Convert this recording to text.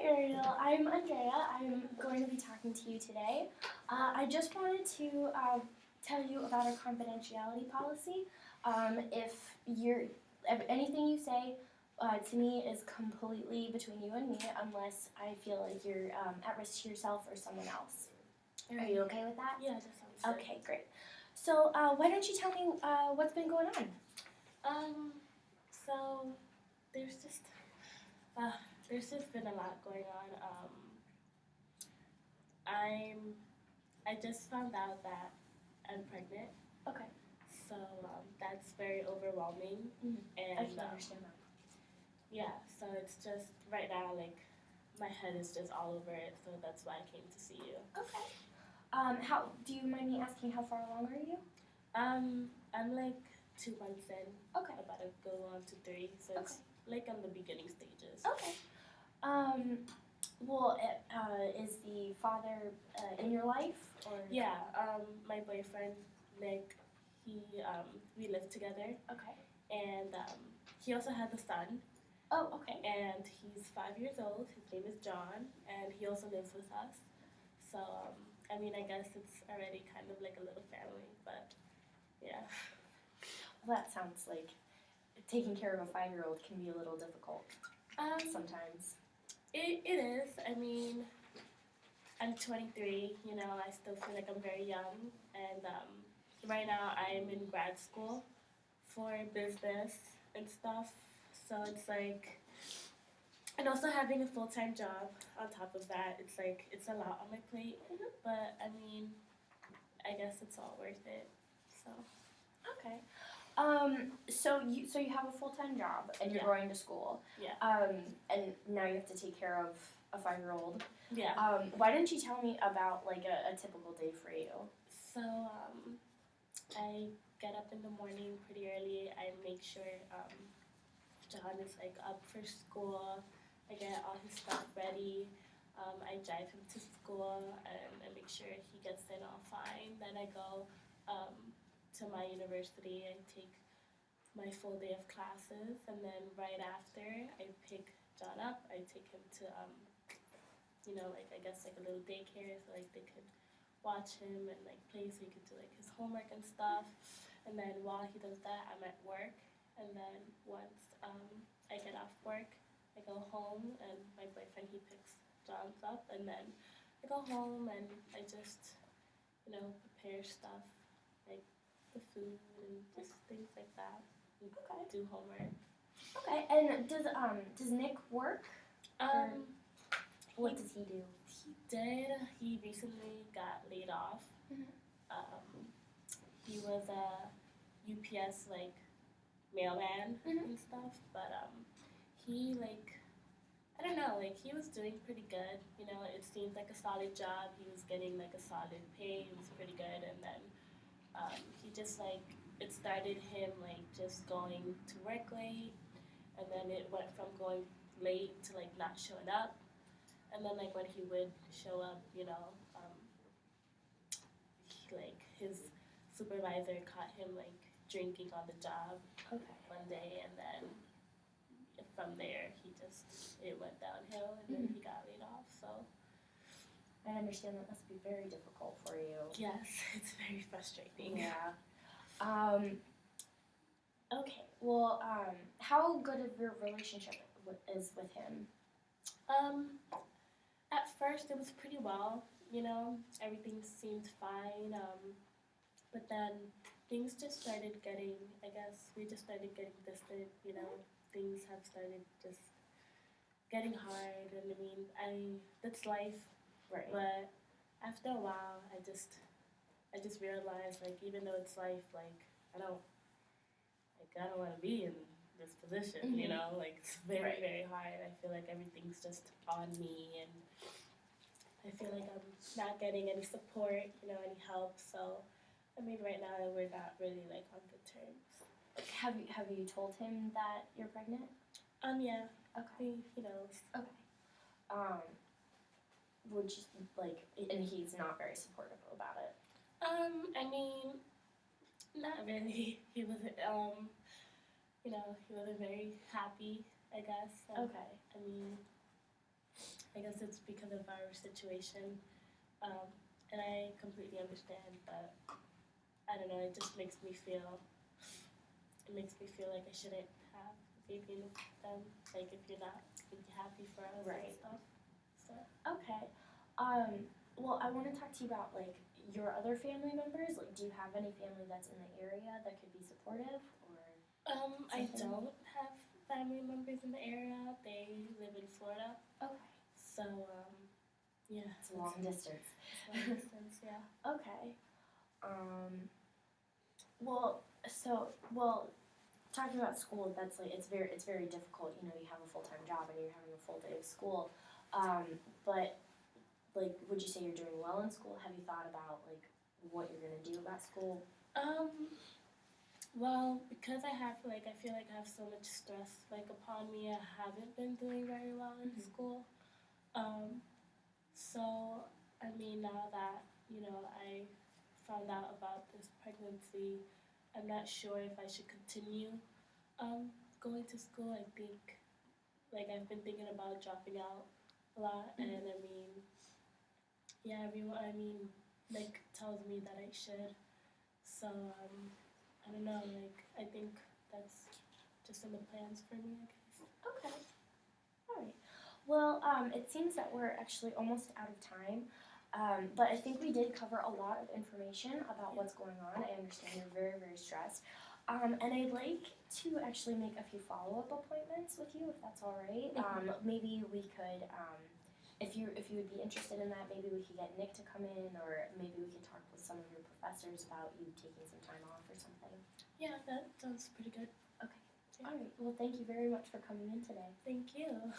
Ariel. I'm Andrea. I'm going to be talking to you today. I just wanted to tell you about our confidentiality policy. If anything you say to me is completely between you and me, unless I feel like you're at risk to yourself or someone else. Are you okay with that? Yeah, that sounds good. Okay, great. So why don't you tell me what's been going on? So there's just been a lot going on. I just found out that I'm pregnant. Okay. So that's very overwhelming. Mm-hmm. And I can understand that. Yeah, so it's just right now like my head is just all over it. So that's why I came to see you. Okay. How do you mind me asking how far along are you? I'm like 2 months in. Okay. About to go on to 3. So it's like on the beginning stages. Okay. Well, is the father in your life? Or Yeah. My boyfriend Nick, we live together, Okay. and he also has a son, Oh, okay. and he's 5 years old. His name is John, and he also lives with us. So I mean, I guess it's already kind of like a little family, but yeah. Well, that sounds like taking care of a 5-year-old can be a little difficult sometimes. It is. I mean, I'm 23. You know, I still feel like I'm very young, and right now I'm in grad school for business and stuff. So it's like, and also having a full-time job on top of that, it's like it's a lot on my plate. Mhm. But I mean, I guess it's all worth it. So Okay. So you have a full-time job and you're Yeah. going to school. Yeah. And now you have to take care of a 5-year-old. yeah. Why didn't you tell me about like a typical day for you? So I get up in the morning pretty early. I make sure John is like up for school. I get all his stuff ready. I drive him to school and I make sure he gets in all fine. Then I go to my university. I take my full day of classes, and then right after I pick John up. I take him to like I guess like a little daycare so like they could watch him and like play so he could do like his homework and stuff. And then while he does that, I'm at work. And then once I get off work, I go home and my boyfriend he picks John's up, and then I go home and I just prepare stuff like the food and just things like that. And Okay. do homework. Okay. And does Nick work? What does he do? He did. He recently got laid off. Mhm. He was a UPS like mailman Mhm. and stuff, but he like I don't know, like he was doing pretty good. You know, it seemed like a solid job. He was getting like a solid pay. It was pretty good, and then he just like it started him like just going to work late, and then it went from going late to like not showing up. And then like when he would show up, like his supervisor caught him like drinking on the job Okay. one day, and then from there it went downhill, and then he got laid off. So I understand that must be very difficult for you. yes, it's very frustrating. Yeah. Okay. Well, how good of your relationship is with him? At first it was pretty well. Everything seemed fine. But then things just started getting. I guess we just started getting distant. Things have started just getting hard, and I mean, that's life. Right. But after a while, I just realized, like, even though it's life, like, I don't want to be in this position. Mhm. Like it's very Right. very hard. I feel like everything's just on me, and I feel like I'm not getting any support, any help. So, I mean, right now we're not really like on good terms. Have you told him that you're pregnant? Yeah. Okay. He knows. Okay. Would you like? And he's not very supportive about it. I mean, not really. He wasn't. He wasn't very happy. I guess. And, Okay. I mean, I guess it's because of our situation, and I completely understand, but I don't know, it just makes me feel, like I shouldn't have a baby with them, like if you're not really happy for us Right. and stuff. So, Okay. Well, I want to talk to you about like your other family members. Like, do you have any family that's in the area that could be supportive, or? I Something? don't have family members in the area. They live in Florida, Okay. so yeah, It's a long distance. it's long distance. Yeah. Okay. Well, talking about school, that's like it's very difficult. You know, you have a full-time job and you're having a full day of school. But like, would you say you're doing well in school? Have you thought about like what you're gonna do about school? Well, because I feel like I have so much stress like upon me. I haven't been doing very well in Mhm. school. So I mean, now that I found out about this pregnancy, I'm not sure if I should continue going to school. I think I've been thinking about dropping out a lot, Mhm. and I mean, yeah, everyone tells me that I should. So I don't know. I think that's just in the plans for me, I guess. Okay. All right. Well, it seems that we're actually almost out of time. But I think we did cover a lot of information about what's going on. I understand you're very stressed. And I'd like to actually make a few follow-up appointments with you, if that's all right. Maybe we could, if you would be interested in that, maybe we could get Nick to come in, or maybe we could talk with some of your professors about you taking some time off or something. Yeah, that sounds pretty good. Okay. All right. Well, thank you very much for coming in today. Thank you.